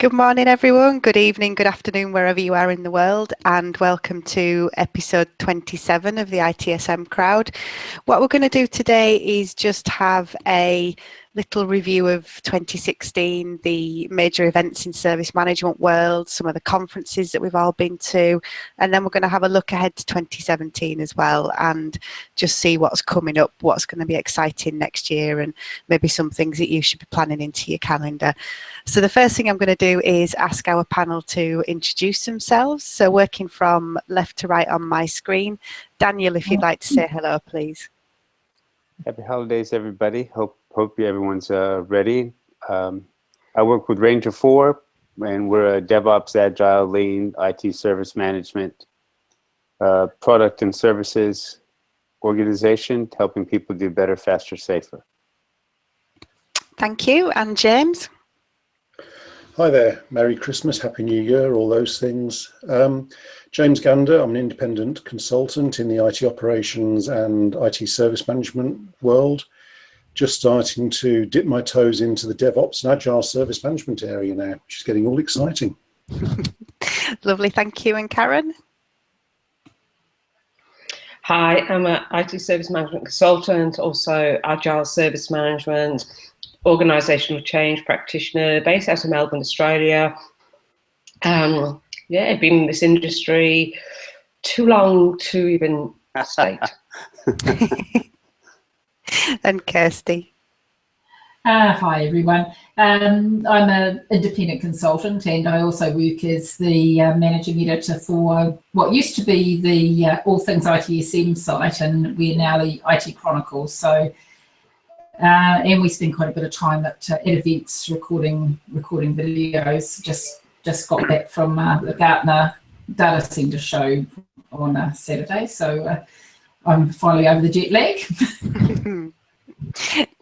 Good morning, everyone. Good evening, good afternoon, wherever you are in the world, and welcome to episode 27 of the ITSM Crowd. What we're going to do today is just have a little review of 2016, the major events in service management world, some of the conferences that we've all been to, and then we're going to have a look ahead to 2017 as well, and just see what's coming up, what's going to be exciting next year, and maybe some things that you should be planning into your calendar. So the first thing I'm going to do is ask our panel to introduce themselves. So working from left to right on my screen, Daniel, if you'd like to say hello, please. Happy holidays, everybody. Hope everyone's ready. I work with Ranger 4, and we're a DevOps, Agile, Lean, IT service management, product and services organization, helping people do better, faster, safer. Thank you. And James? Hi there. Merry Christmas, Happy New Year, all those things. James Gander, I'm an independent consultant in the IT operations and IT service management world. Just starting to dip my toes into the DevOps and Agile service management area now, which is getting all exciting. Lovely, thank you. And Karen? Hi, I'm an IT service management consultant, also Agile service management, organisational change practitioner based out of Melbourne, Australia. Yeah, I've been in this industry too long to even state. And Kirsty. Hi everyone. I'm an independent consultant, and I also work as the managing editor for what used to be the All Things ITSM site, and we're now the IT Chronicles. So, and we spend quite a bit of time at events recording videos. Just got back from the Gartner Data Center show on Saturday, so I'm finally over the jet lag.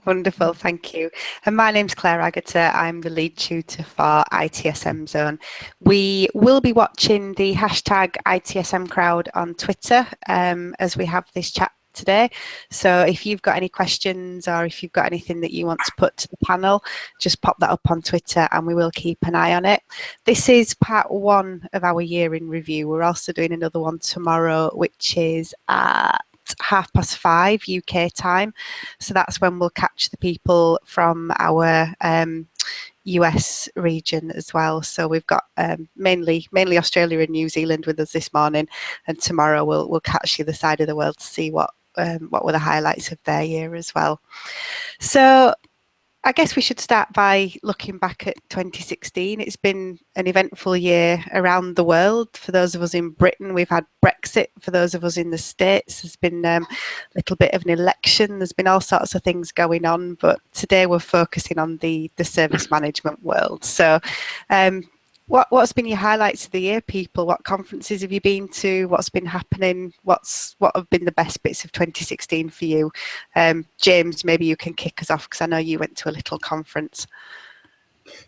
Wonderful, thank you. And my name's Claire Agutter. I'm the lead tutor for ITSM Zone. We will be watching the hashtag ITSM Crowd on Twitter as we have this chat today. So if you've got any questions or if you've got anything that you want to put to the panel, just pop that up on Twitter and we will keep an eye on it. This is part one of our year in review. We're also doing another one tomorrow, which is at 5:30 UK time. So that's when we'll catch the people from our US region as well. So we've got mainly Australia and New Zealand with us this morning, and tomorrow we'll catch the other side of the world to see what were the highlights of their year as well. So I guess we should start by looking back at 2016. It's been an eventful year around the world. For those of us in Britain, we've had Brexit. For those of us in the States, there's been a little bit of an election. There's been all sorts of things going on, but today we're focusing on the service management world. So what's been your highlights of the year, people? What conferences have you been to? What's been happening? What have been the best bits of 2016 for you? James, maybe you can kick us off, because I know you went to a little conference.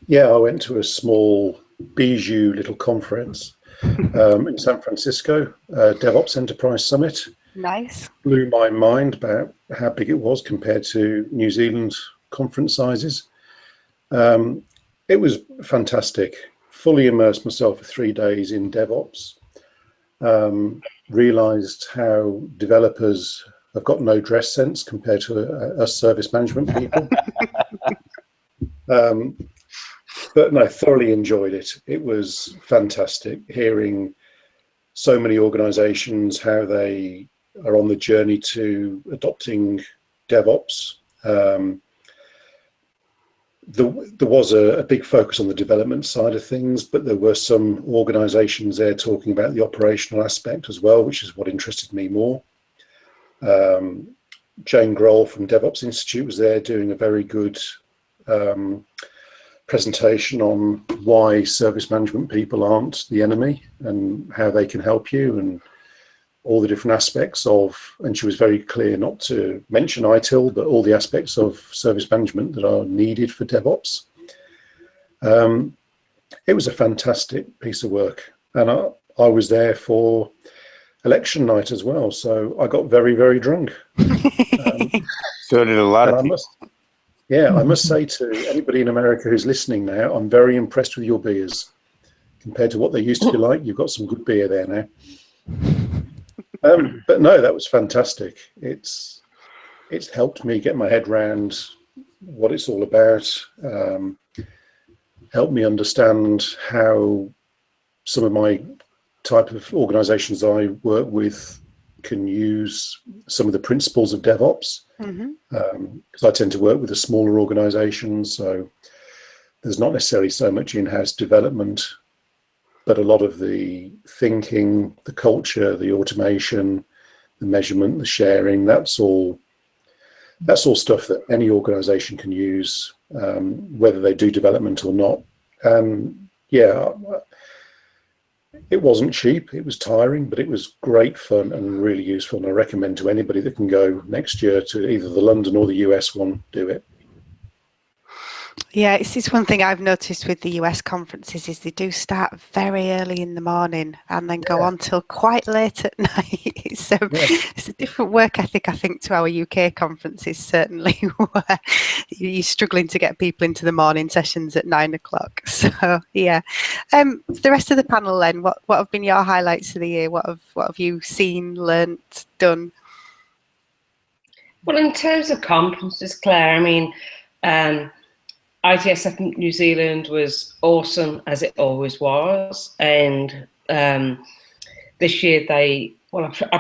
Yeah, I went to a small bijou little conference in San Francisco, DevOps Enterprise Summit. Nice. Blew my mind about how big it was compared to New Zealand conference sizes. It was fantastic. Fully immersed myself for 3 days in DevOps. Realized how developers have got no dress sense compared to us service management people. But no, thoroughly enjoyed it. It was fantastic hearing so many organizations, how they are on the journey to adopting DevOps. There was a big focus on the development side of things, but there were some organizations there talking about the operational aspect as well, which is what interested me more. Jane Grohl from DevOps Institute was there doing a very good presentation on why service management people aren't the enemy and how they can help you, and all the different aspects of, and she was very clear not to mention ITIL, but all the aspects of service management that are needed for DevOps. It was a fantastic piece of work, and I was there for election night as well, so I got very, very drunk. So did a lot of people. Yeah, I must say to anybody in America who's listening now, I'm very impressed with your beers. Compared to what they used to be like, you've got some good beer there now. But no, that was fantastic. It's helped me get my head around what it's all about, helped me understand how some of my type of organizations I work with can use some of the principles of DevOps. Because I tend to work with the smaller organizations, so there's not necessarily so much in-house development, but a lot of the thinking, the culture, the automation, the measurement, the sharing, that's all stuff that any organization can use, whether they do development or not. Yeah, it wasn't cheap, it was tiring, but it was great fun and really useful. And I recommend to anybody that can go next year to either the London or the US one, do it. Yeah, it's one thing I've noticed with the US conferences is they do start very early in the morning and then go on till quite late at night. It's a different work ethic, I think, to our UK conferences, certainly, where you're struggling to get people into the morning sessions at 9 o'clock. So, yeah. The rest of the panel then, what have been your highlights of the year? What have you seen, learnt, done? Well, in terms of conferences, Claire, I mean, ITSM New Zealand was awesome, as it always was, and this year I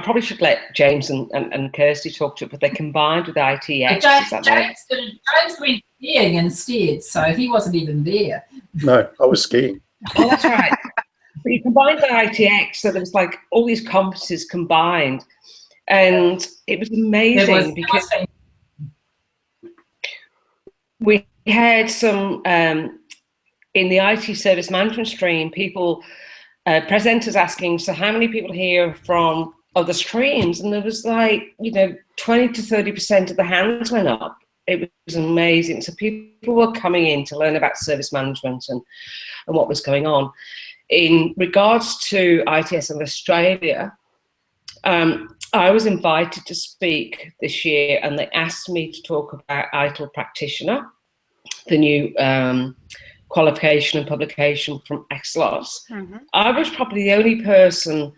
probably should let James and Kirsty talk to it, but they combined with ITX. James went skiing instead, so he wasn't even there. No, I was skiing. Oh, that's right. But you combined with ITX, so there was like all these conferences combined, and it was amazing because we had some in the IT service management stream, people, presenters asking, so how many people here from other streams? And there was like, 20 to 30% of the hands went up. It was amazing. So people were coming in to learn about service management and what was going on. In regards to ITSM Australia, I was invited to speak this year, and they asked me to talk about ITIL Practitioner, the new qualification and publication from Exlos. I was probably the only person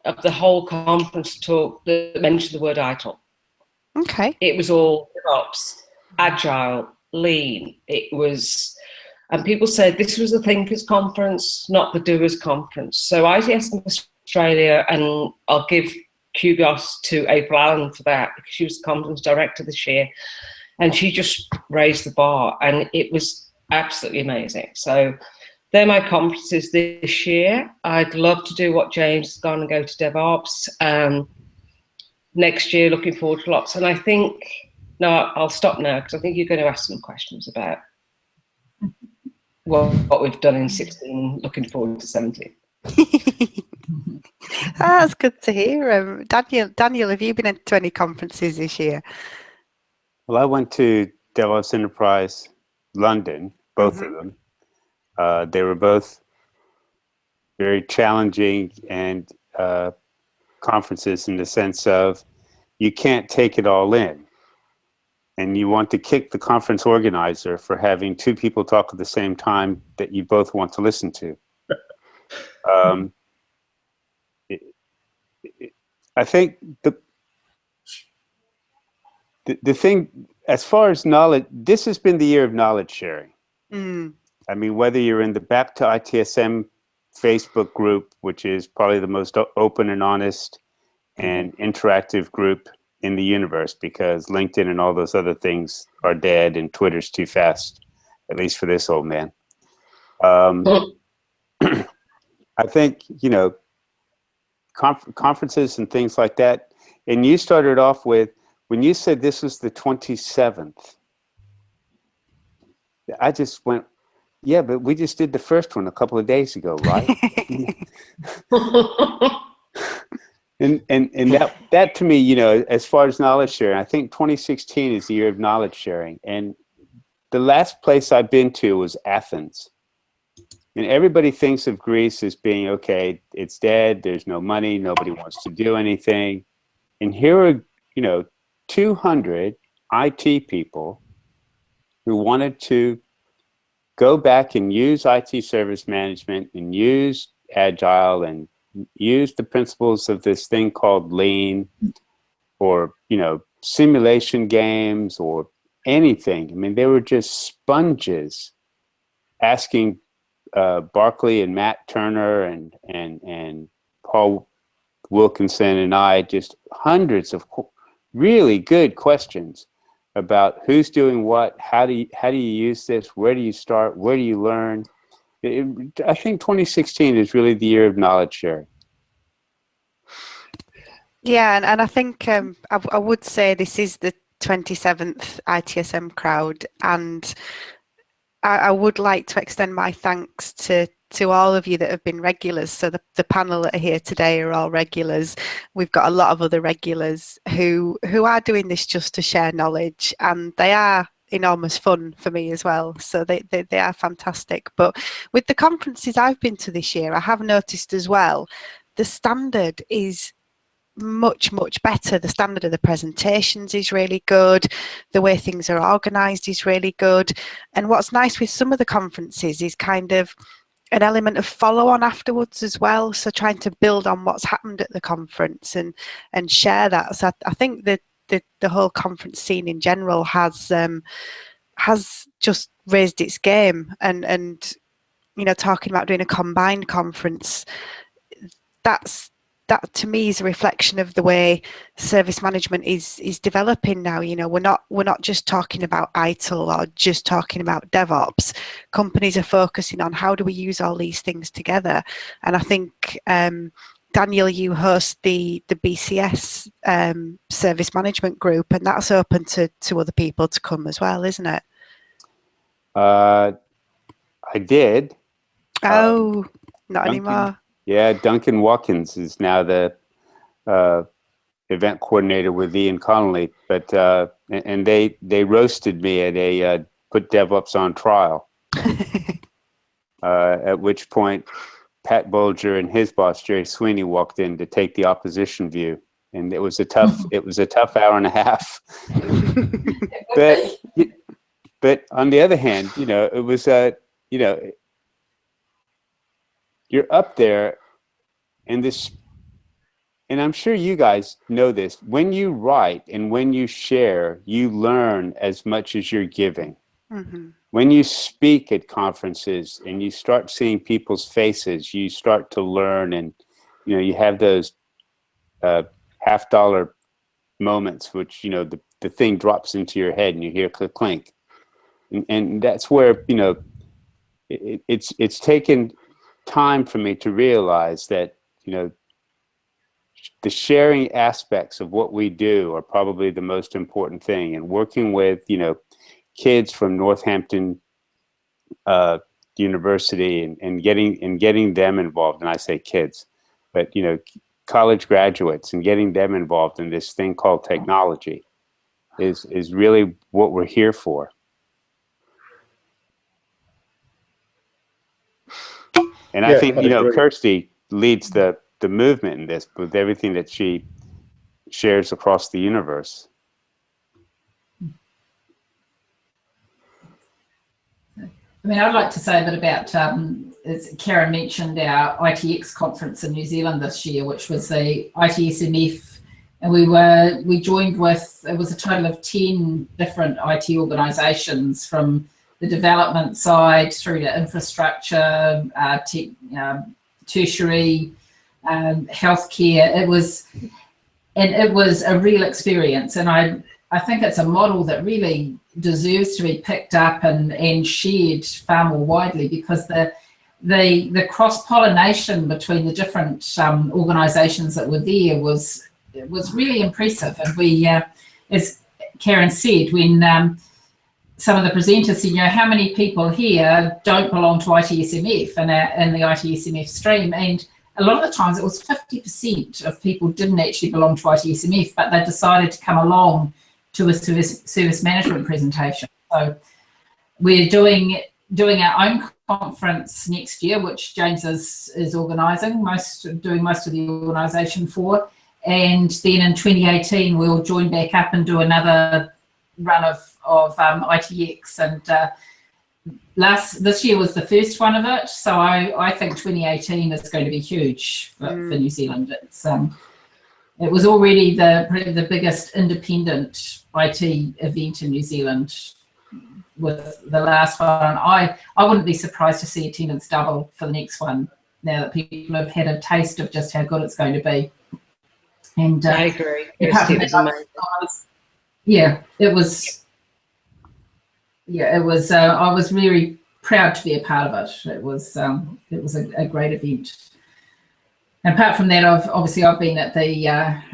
of the whole conference talk that mentioned the word ITIL. Okay. It was all DevOps, Agile, Lean. It was, and people said this was the thinkers conference, not the doers conference. So ITSM Australia, and I'll give kudos to April Allen for that, because she was the conference director this year. And she just raised the bar, and it was absolutely amazing. So they're my conferences this year. I'd love to do what James has gone and go to DevOps. Next year, looking forward to lots. And I think, no, I'll stop now, because I think you're going to ask some questions about what we've done in 16, looking forward to 17. That's good to hear. Daniel, have you been to any conferences this year? Well, I went to DevOps Enterprise London, both of them. They were both very challenging and conferences in the sense of you can't take it all in. And you want to kick the conference organizer for having two people talk at the same time that you both want to listen to. I think the thing, as far as knowledge, this has been the year of knowledge sharing. I mean, whether you're in the Back to ITSM Facebook group, which is probably the most open and honest and interactive group in the universe, because LinkedIn and all those other things are dead and Twitter's too fast, at least for this old man. I think, conferences and things like that. And you started off with, when you said this was the 27th, I just went, yeah, but we just did the first one a couple of days ago, right? and that to me, as far as knowledge sharing, I think 2016 is the year of knowledge sharing. And the last place I've been to was Athens. And everybody thinks of Greece as being, okay, it's dead, there's no money, nobody wants to do anything. And here are, 200 IT people who wanted to go back and use IT service management and use Agile and use the principles of this thing called Lean, or, you know, simulation games or anything. I mean, they were just sponges asking Barkley and Matt Turner and Paul Wilkinson and I just hundreds of really good questions about who's doing what, how do you use this, where do you start, where do you learn. I think 2016 is really the year of knowledge sharing. Yeah, and I think I would say this is the 27th ITSM Crowd, and I would like to extend my thanks to all of you that have been regulars. So the panel that are here today are all regulars. We've got a lot of other regulars who are doing this just to share knowledge, and they are enormous fun for me as well. So they are fantastic. But with the conferences I've been to this year, I have noticed as well, the standard is much better. The standard of the presentations is really good. The way things are organised is really good. And what's nice with some of the conferences is kind of an element of follow-on afterwards as well. So trying to build on what's happened at the conference and share that. So I think that the whole conference scene in general has just raised its game. And you know, talking about doing a combined conference, that to me is a reflection of the way service management is developing now. You know, we're not just talking about ITIL or just talking about DevOps. Companies are focusing on how do we use all these things together. And I think Daniel, you host the BCS service management group, and that's open to other people to come as well, isn't it? I did. Oh, not anymore. Yeah, Duncan Walkin is now the event coordinator with Ian Connolly, but and they roasted me at a put DevOps on trial. At which point, Pat Bolger and his boss Jerry Sweeney walked in to take the opposition view, and it was a tough hour and a half. but on the other hand, you know, it was you know, you're up there, and I'm sure you guys know this, when you write and when you share, you learn as much as you're giving. Mm-hmm. When you speak at conferences and you start seeing people's faces, you start to learn, and you know, you have those $50 moments, which, you know, the thing drops into your head and you hear click clink, and that's where, you know, it's taken time for me to realize that, you know, the sharing aspects of what we do are probably the most important thing. And working with, you know, kids from Northampton University and getting them involved, and I say kids, but, you know, college graduates, and getting them involved in this thing called technology is really what we're here for. And I think, you know, Kirsty leads the movement in this with everything that she shares across the universe. I mean, I'd like to say a bit about, as Karen mentioned, our ITX conference in New Zealand this year, which was the ITSMF, and we joined with, it was a total of 10 different IT organisations, from the development side through to infrastructure, tertiary, healthcare. It was a real experience, and I think it's a model that really deserves to be picked up and shared far more widely, because the cross-pollination between the different organisations that were there was really impressive. And we, as Karen said, when some of the presenters said, you know, how many people here don't belong to ITSMF and the ITSMF stream, and a lot of the times it was 50% of people didn't actually belong to ITSMF, but they decided to come along to a service management presentation. So we're doing our own conference next year, which James is organising, doing most of the organisation for, and then in 2018 we'll join back up and do another run of ITX, and this year was the first one of it. So I think 2018 is going to be huge for New Zealand. It was already probably the biggest independent IT event in New Zealand with the last one. I wouldn't be surprised to see attendance double for the next one now that people have had a taste of just how good it's going to be. And I agree. It was. I was very proud to be a part of it. It was a great event. And apart from that, I've been at the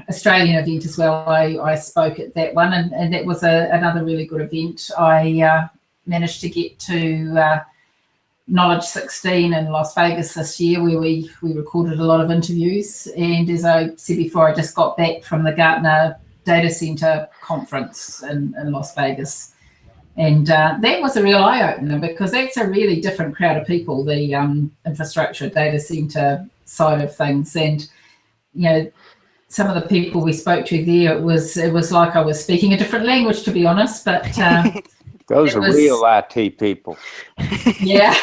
Australian event as well. I spoke at that one, and that was another really good event. I managed to get to Knowledge 16 in Las Vegas this year, where we recorded a lot of interviews. And as I said before, I just got back from the Gartner Data Center conference in Las Vegas. And that was a real eye-opener, because that's a really different crowd of people, the infrastructure data center side of things. And some of the people we spoke to there, it was like I was speaking a different language, to be honest. But those are real IT people. Yeah,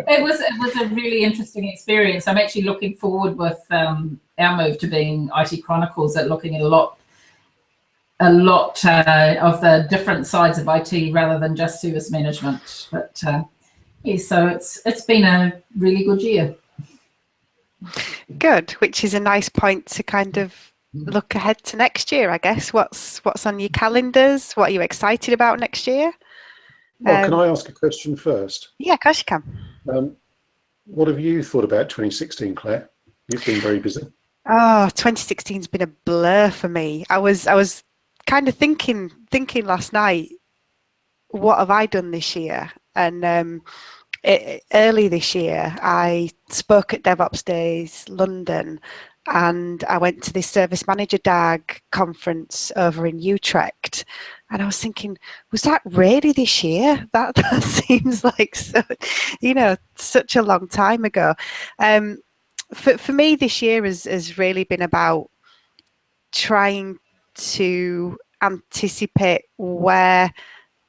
it was a really interesting experience. I'm actually looking forward with our move to being IT Chronicles at looking at a lot of the different sides of IT rather than just service management. But yeah, so it's been a really good year. Good, which is a nice point to kind of look ahead to next year, I guess. What's on your calendars? What are you excited about next year? Well, can I ask a question first? Yeah, of course you can. What have you thought about 2016, Claire? You've been very busy. Oh, 2016's been a blur for me. I was kind of thinking last night, what have I done this year? And early this year, I spoke at DevOps Days London, and I went to this Service Manager DAG conference over in Utrecht. And I was thinking, was that really this year? That seems like such a long time ago. For me, this year has really been about trying to anticipate where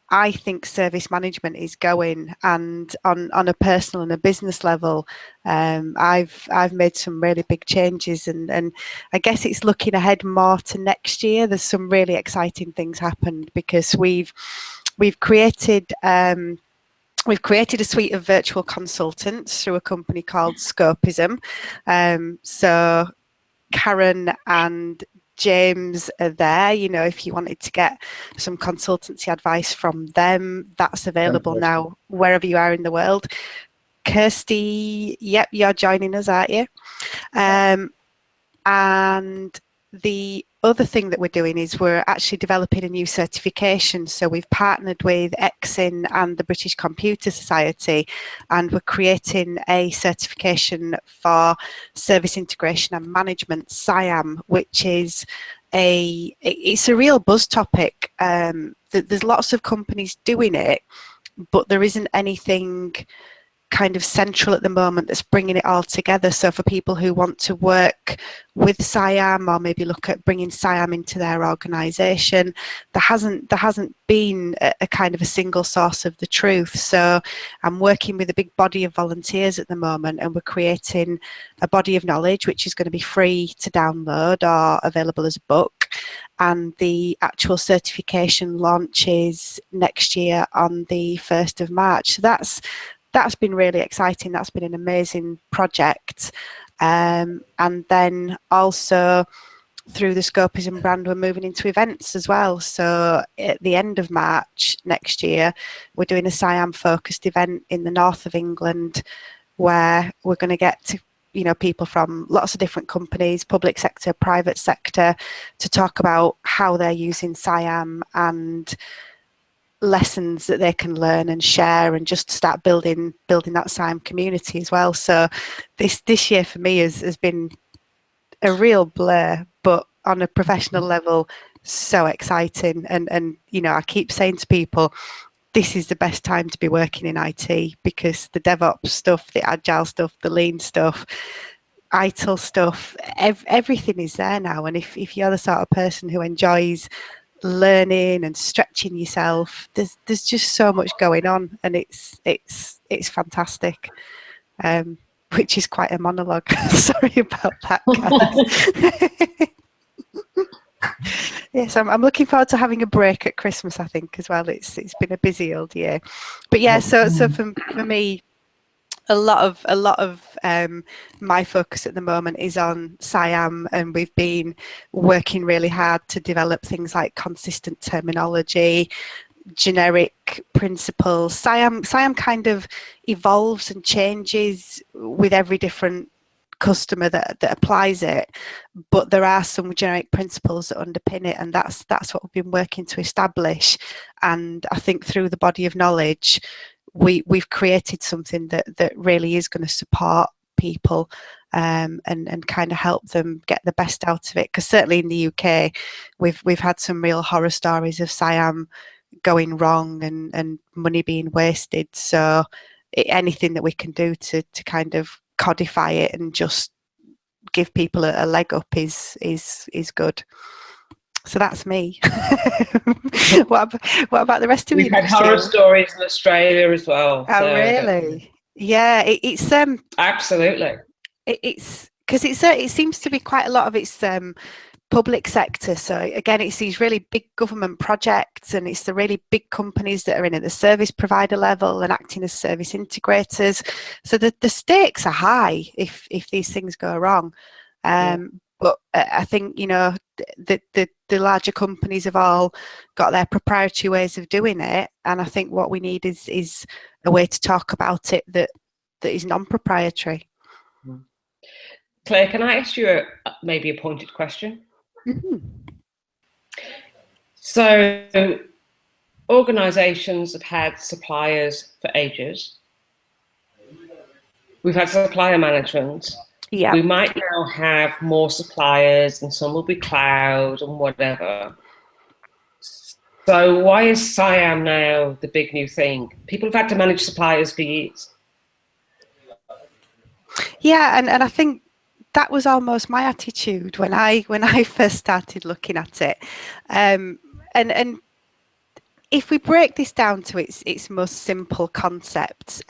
I think service management is going, and on a personal and a business level, I've made some really big changes, and I guess it's looking ahead more to next year. There's some really exciting things happened, because we've created a suite of virtual consultants through a company called Scopism. So Karen and James are there. If you wanted to get some consultancy advice from them, that's available now wherever you are in the world. Kirsty, yep, you're joining us, aren't you? And the other thing that we're doing is we're actually developing a new certification. So we've partnered with Exin and the British Computer Society, and we're creating a certification for service integration and management, SIAM, which is it's a real buzz topic. There's lots of companies doing it, but there isn't anything kind of central at the moment that's bringing it all together. So for people who want to work with SIAM, or maybe look at bringing SIAM into their organisation, there hasn't been a kind of a single source of the truth. So I'm working with a big body of volunteers at the moment, and we're creating a body of knowledge which is going to be free to download or available as a book. And the actual certification launches next year on the 1st of March. So that's been really exciting. That's been an amazing project. And then also through the Scopism brand, we're moving into events as well. So at the end of March next year, we're doing a SIAM focused event in the north of England, where we're going to get to people from lots of different companies, public sector, private sector, to talk about how they're using SIAM and lessons that they can learn and share, and just start building that SIAM community as well. So this year for me has been a real blur, but on a professional level, so exciting. And I keep saying to people, this is the best time to be working in IT, because the DevOps stuff, the Agile stuff, the Lean stuff, ITIL stuff, everything is there now. And if you're the sort of person who enjoys learning and stretching yourself. There's just so much going on, and it's fantastic. Which is quite a monologue. Sorry about that, guys. Yes, I'm looking forward to having a break at Christmas, I think, as well. It's been a busy old year. But yeah, so for me, a lot of my focus at the moment is on SIAM, and we've been working really hard to develop things like consistent terminology, generic principles. SIAM kind of evolves and changes with every different customer that applies it, but there are some generic principles that underpin it, and that's what we've been working to establish. And I think through the body of knowledge, we've created something that really is going to support people and kind of help them get the best out of it. Because certainly in the UK, we've had some real horror stories of SIAM going wrong and money being wasted. So anything that we can do to kind of codify it and just give people a leg up is good. So that's me. What about the rest of you? We've had horror stories in Australia as well. Oh, so really? Yeah, it's absolutely. It's because it seems to be quite a lot of it's public sector. So again, it's these really big government projects, and it's the really big companies that are in at the service provider level and acting as service integrators. So the stakes are high if these things go wrong. But I think, you know, the larger companies have all got their proprietary ways of doing it, and I think what we need is a way to talk about it that is non-proprietary. Claire, can I ask you maybe a pointed question? Mm-hmm. So organisations have had suppliers for ages. We've had supplier management. Yeah. We might now have more suppliers, and some will be cloud and whatever. So why is SIAM now the big new thing? People have had to manage suppliers for years. Yeah, and I think that was almost my attitude when I first started looking at it. And if we break this down to its most simple concept,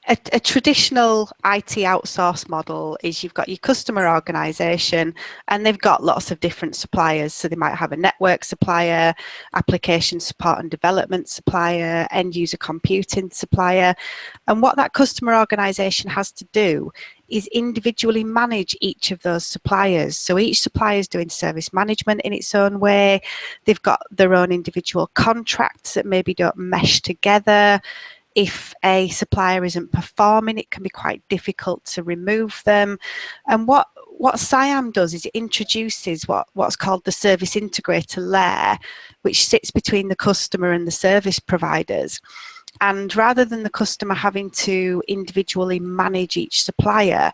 a traditional IT outsource model is you've got your customer organisation, and they've got lots of different suppliers. So they might have a network supplier, application support and development supplier, end user computing supplier. And what that customer organisation has to do is individually manage each of those suppliers. So each supplier is doing service management in its own way. They've got their own individual contracts that maybe don't mesh together. If a supplier isn't performing, it can be quite difficult to remove them. And what SIAM does is it introduces what's called the service integrator layer, which sits between the customer and the service providers. And rather than the customer having to individually manage each supplier,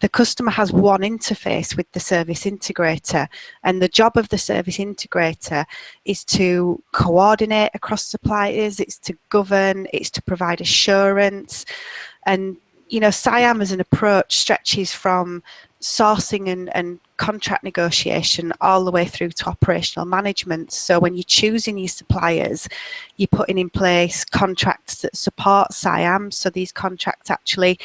the customer has one interface with the service integrator. And the job of the service integrator is to coordinate across suppliers, it's to govern, it's to provide assurance. And, you know, SIAM as an approach stretches from sourcing and contract negotiation all the way through to operational management. So when you're choosing your suppliers, you're putting in place contracts that support SIAM. So these contracts actually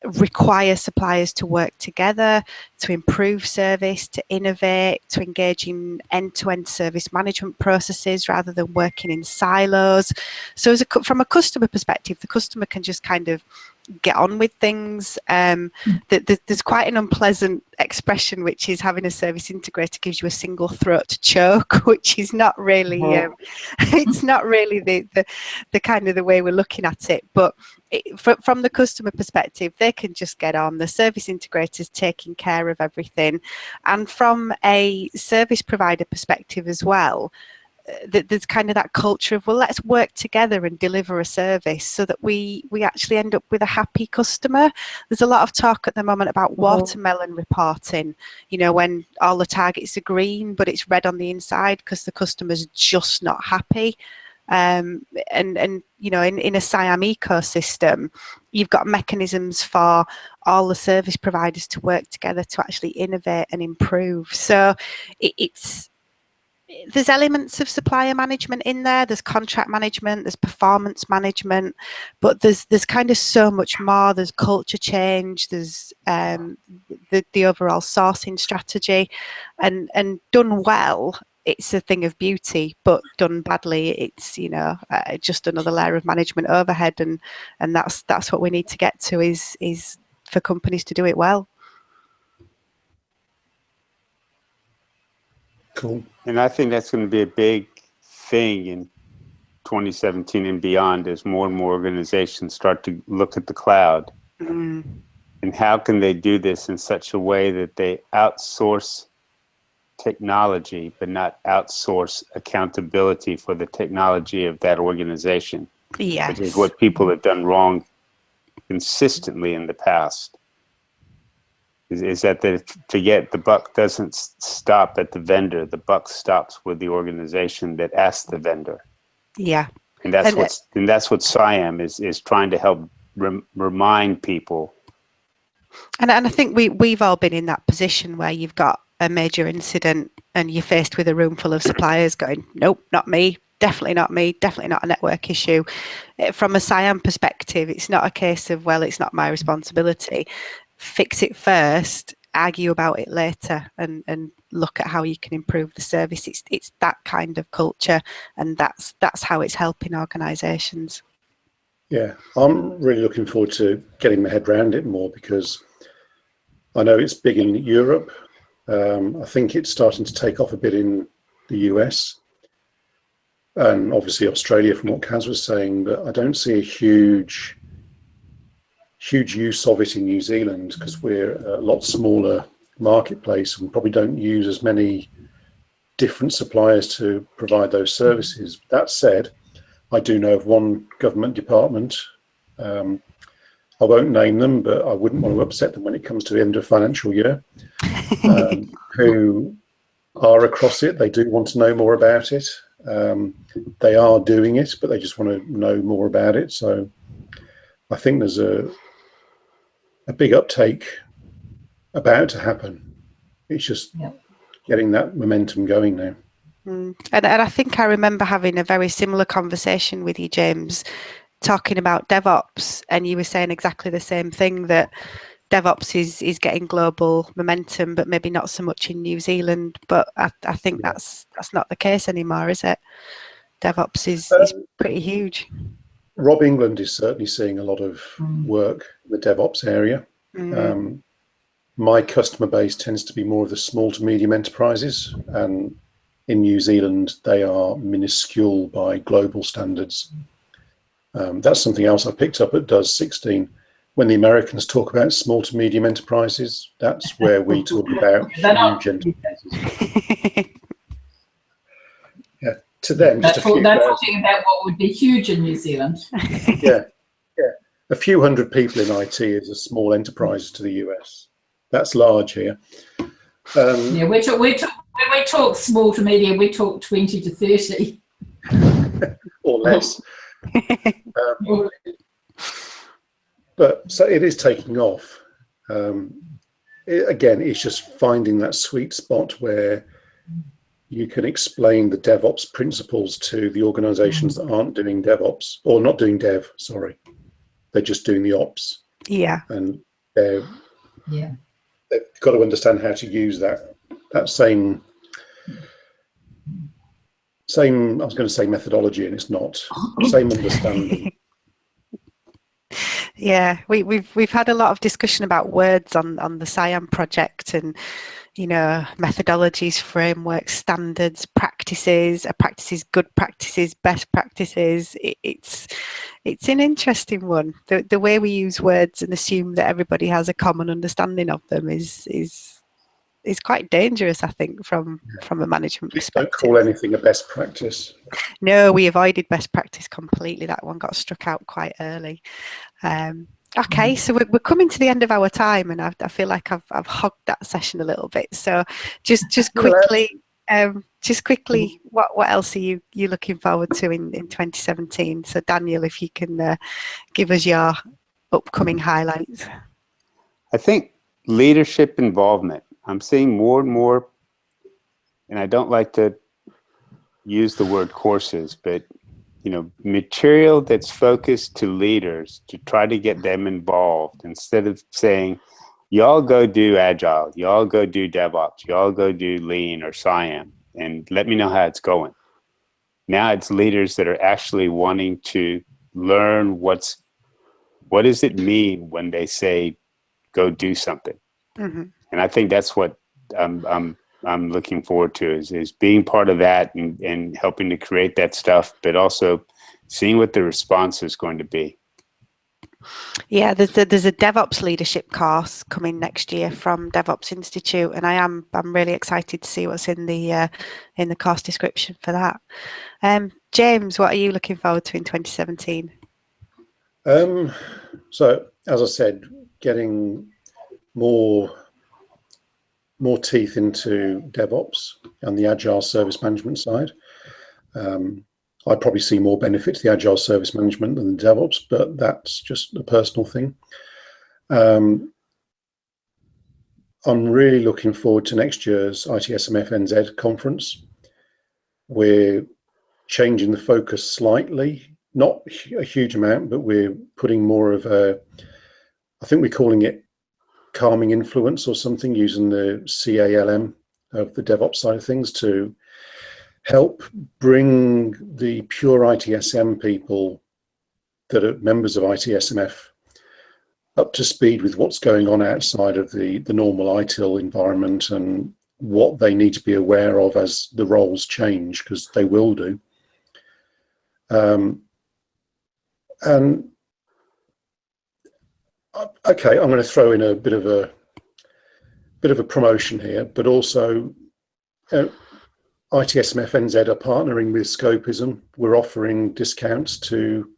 require suppliers to work together, to improve service, to innovate, to engage in end-to-end service management processes rather than working in silos. So from a customer perspective, the customer can just kind of get on with things. There's quite an unpleasant expression, which is having a service integrator gives you a single throat to choke, which is not really it's not really the kind of the way we're looking at it. But from the customer perspective, they can just get on. The service integrator's taking care of everything. And from a service provider perspective as well, there's kind of that culture of, well, let's work together and deliver a service so that we actually end up with a happy customer. There's a lot of talk at the moment about watermelon reporting, you know, when all the targets are green but it's red on the inside because the customer's just not happy. And you know, in a SIAM ecosystem, you've got mechanisms for all the service providers to work together to actually innovate and improve. So it's there's elements of supplier management in there. There's contract management, there's performance management, but there's kind of so much more. There's culture change, there's the overall sourcing strategy, and done well, it's a thing of beauty, but done badly, it's, you know, just another layer of management overhead, and that's what we need to get to, is for companies to do it well. Cool. And I think that's going to be a big thing in 2017 and beyond, as more and more organizations start to look at the cloud. And how can they do this in such a way that they outsource technology, but not outsource accountability for the technology of that organization? Yes. Which is what people have done wrong consistently in the past. Is that forget the buck doesn't stop at the vendor. The buck stops with the organization that asked the vendor. Yeah. And that's what SIAM is trying to help remind people. And I think we've all been in that position where you've got a major incident and you're faced with a room full of suppliers going, nope, not me, definitely not me, definitely not a network issue. From a SIAM perspective, it's not a case of, well, it's not my responsibility. Fix it first, argue about it later, and look at how you can improve the service. It's that kind of culture, and that's how it's helping organisations. Yeah, I'm really looking forward to getting my head around it more, because I know it's big in Europe. I think it's starting to take off a bit in the US, and obviously Australia, from what Kaz was saying, but I don't see a huge use of it in New Zealand, because we're a lot smaller marketplace and probably don't use as many different suppliers to provide those services. That said, I do know of one government department, I won't name them, but I wouldn't want to upset them when it comes to the end of financial year, who are across it. They do want to know more about it. They are doing it, but they just want to know more about it. So I think there's a big uptake about to happen. It's just getting that momentum going now. And I think I remember having a very similar conversation with you, James, talking about DevOps, and you were saying exactly the same thing, that DevOps is getting global momentum, but maybe not so much in New Zealand. But I think that's not the case anymore, is it? DevOps is pretty huge. Rob England is certainly seeing a lot of work in the DevOps area. My customer base tends to be more of the small to medium enterprises, and in New Zealand they are minuscule by global standards. That's something else I picked up at DOS 16. When the Americans talk about small to medium enterprises, that's where we talk about huge enterprises. Yeah, to them, they're talking about what would be huge in New Zealand. Yeah. A few hundred people in IT is a small enterprise to the US. That's large here. Yeah, when we talk small to medium, we talk 20 to 30. Or less. But so it is taking off. Again, it's just finding that sweet spot where you can explain the DevOps principles to the organizations that aren't doing DevOps, or not doing dev, sorry. They're just doing the ops. Yeah. And they've got to understand how to use that same I was going to say methodology, and it's not. Same understanding. Yeah, we've had a lot of discussion about words on the SIAM project, and methodologies, frameworks, standards, practices, good practices, best practices. It's an interesting one. The way we use words and assume that everybody has a common understanding of them is quite dangerous, I think, from a management perspective. Don't call anything a best practice. No, we avoided best practice completely. That one got struck out quite early. Okay, so we're coming to the end of our time, and I feel like I've hogged that session a little bit. So just quickly, what else are you looking forward to in 2017? So Daniel, if you can give us your upcoming highlights. I think leadership involvement. I'm seeing more and more, and I don't like to use the word courses, but material that's focused to leaders to try to get them involved instead of saying, y'all go do Agile, y'all go do DevOps, y'all go do Lean or SIAM, and let me know how it's going. Now it's leaders that are actually wanting to learn what does it mean when they say go do something. Mm-hmm. And I think that's what I'm looking forward to is being part of that and helping to create that stuff, but also seeing what the response is going to be. Yeah, there's a DevOps leadership course coming next year from DevOps Institute, and I'm really excited to see what's in the course description for that. James, what are you looking forward to in 2017? So, as I said, getting more teeth into DevOps and the Agile service management side. I'd probably see more benefit to the Agile service management than the DevOps, but that's just a personal thing. I'm really looking forward to next year's ITSM FNZ conference. We're changing the focus slightly, not a huge amount, but we're putting more of I think we're calling it calming influence or something, using the CALM of the DevOps side of things to help bring the pure ITSM people that are members of ITSMF up to speed with what's going on outside of the normal ITIL environment and what they need to be aware of as the roles change, because they will do. And okay, I'm going to throw in a bit of a promotion here, but also ITSM FNZ are partnering with Scopism. We're offering discounts to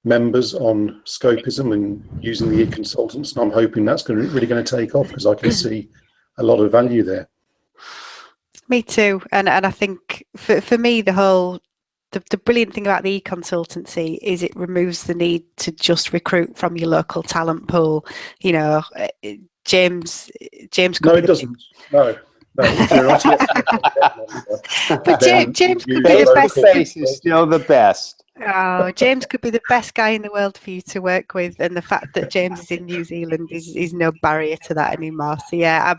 members on Scopism and using the e-consultants, and I'm hoping that's really going to take off, because I can see a lot of value there. Me too, and I think for me the brilliant thing about the e-consultancy is it removes the need to just recruit from your local talent pool. James. No, it doesn't. No. If you're not but James could be the best. Face is still the best. Oh, James could be the best guy in the world for you to work with, and the fact that James is in New Zealand is no barrier to that anymore. So yeah,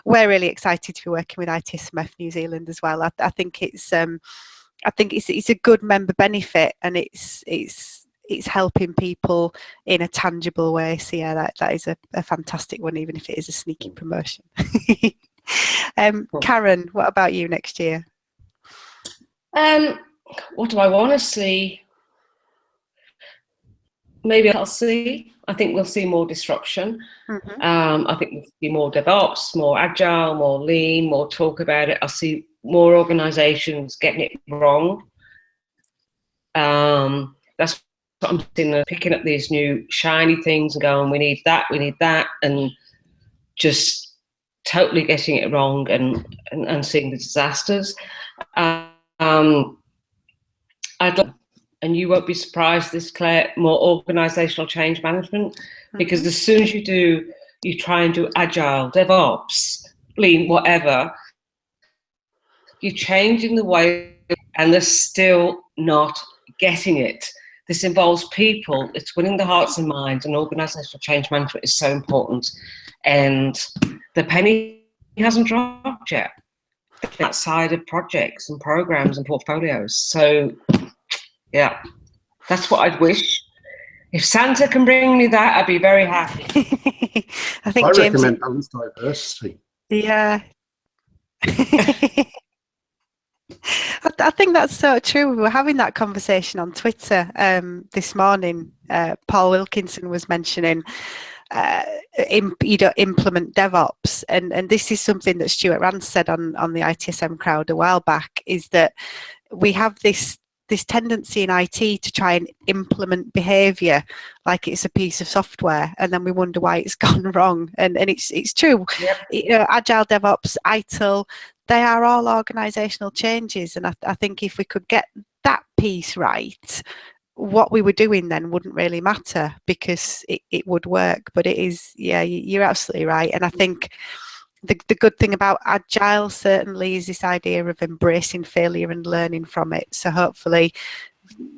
we're really excited to be working with ITSMF New Zealand as well. I think it's a good member benefit, and it's helping people in a tangible way. So yeah, that is a fantastic one, even if it is a sneaky promotion. Karen, what about you next year? What do I want to see? Maybe I'll see. I think we'll see more disruption. Mm-hmm. I think we'll see more DevOps, more Agile, more Lean, more talk about it. I'll see more organizations getting it wrong. That's what I'm seeing, picking up these new shiny things and going, we need that, and just totally getting it wrong and seeing the disasters. And you won't be surprised this, Claire, more organizational change management, because as soon as you try and do Agile, DevOps, Lean, whatever, you're changing the way, and they're still not getting it. This involves people. It's winning the hearts and minds, and organizational change management is so important. And the penny hasn't dropped yet outside of projects and programs and portfolios. So yeah, that's what I'd wish. If Santa can bring me that, I'd be very happy. I recommend balanced diversity. Yeah. I think that's so true. We were having that conversation on Twitter this morning. Paul Wilkinson was mentioning implement DevOps, and this is something that Stuart Rand said on the ITSM Crowd a while back, is that we have this tendency in IT to try and implement behavior like it's a piece of software, and then we wonder why it's gone wrong. And it's true. Yep. Agile, DevOps, ITIL, they are all organizational changes, and I think if we could get that piece right, what we were doing then wouldn't really matter, because it would work. But it is, yeah, you're absolutely right. And I think the good thing about Agile certainly is this idea of embracing failure and learning from it. So hopefully,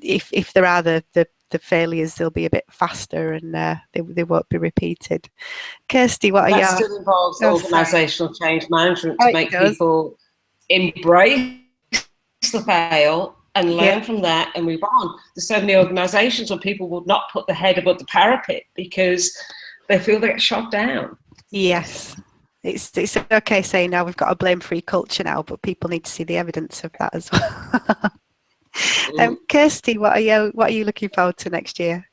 if there are the failures, they'll be a bit faster and they won't be repeated. Kirsty, what are That your... still involves organisational change management to make does. people embrace the fail and learn Yeah. from that and move on. There's so many organisations where people will not put the head above the parapet because they feel they get shot down. Yes. It's okay saying now we've got a blame-free culture now, but people need to see the evidence of that as well. Kirsty, what are you looking forward to next year?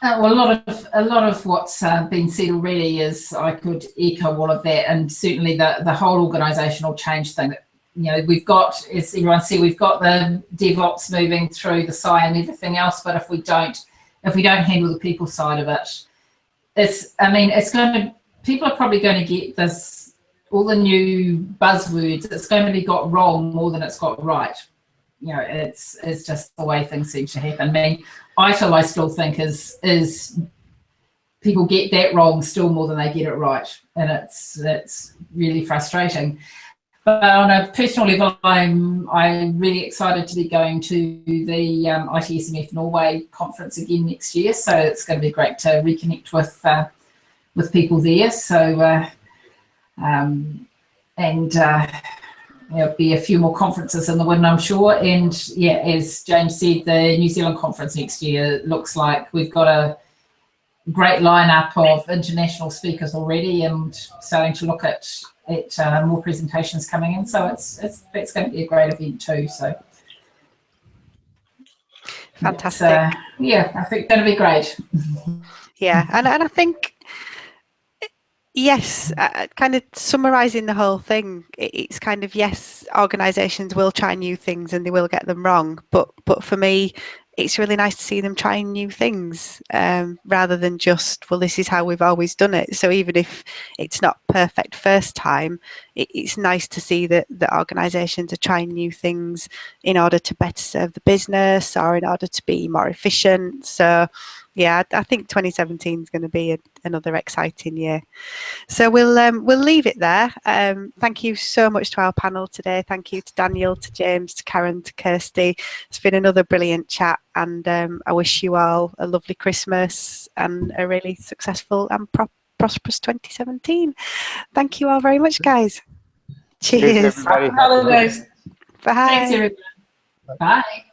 Well, a lot of what's been said already is I could echo all of that, and certainly the whole organisational change thing. You know, we've got, as everyone said, we've got the DevOps moving through the SI and everything else, but if we don't handle the people side of it, it's going to, people are probably going to get this, all the new buzzwords, it's going to be got wrong more than it's got right. You know, it's just the way things seem to happen. I mean, ITIL, I still think is people get that wrong still more than they get it right, and it's really frustrating. But on a personal level, I'm really excited to be going to the ITSMF Norway conference again next year. So it's going to be great to reconnect with people there. So there'll be a few more conferences in the wind, I'm sure. And yeah, as James said, the New Zealand conference next year looks like we've got a great lineup of international speakers already, and starting to look at more presentations coming in. So it's going to be a great event too. So fantastic. Yeah, I think it's going to be great. Yeah, and I think, yes, kind of summarising the whole thing, it's kind of, yes, organisations will try new things and they will get them wrong, but for me, it's really nice to see them trying new things rather than just, well, this is how we've always done it. So even if it's not perfect first time, it's nice to see that organisations are trying new things in order to better serve the business or in order to be more efficient. So yeah, I think 2017 is going to be another exciting year. So we'll leave it there. Thank you so much to our panel today. Thank you to Daniel, to James, to Karen, to Kirsty. It's been another brilliant chat, and I wish you all a lovely Christmas and a really successful and prosperous 2017. Thank you all very much, guys. Cheers. Cheers, everybody. Happy holidays. Bye. Thanks, everyone. Bye.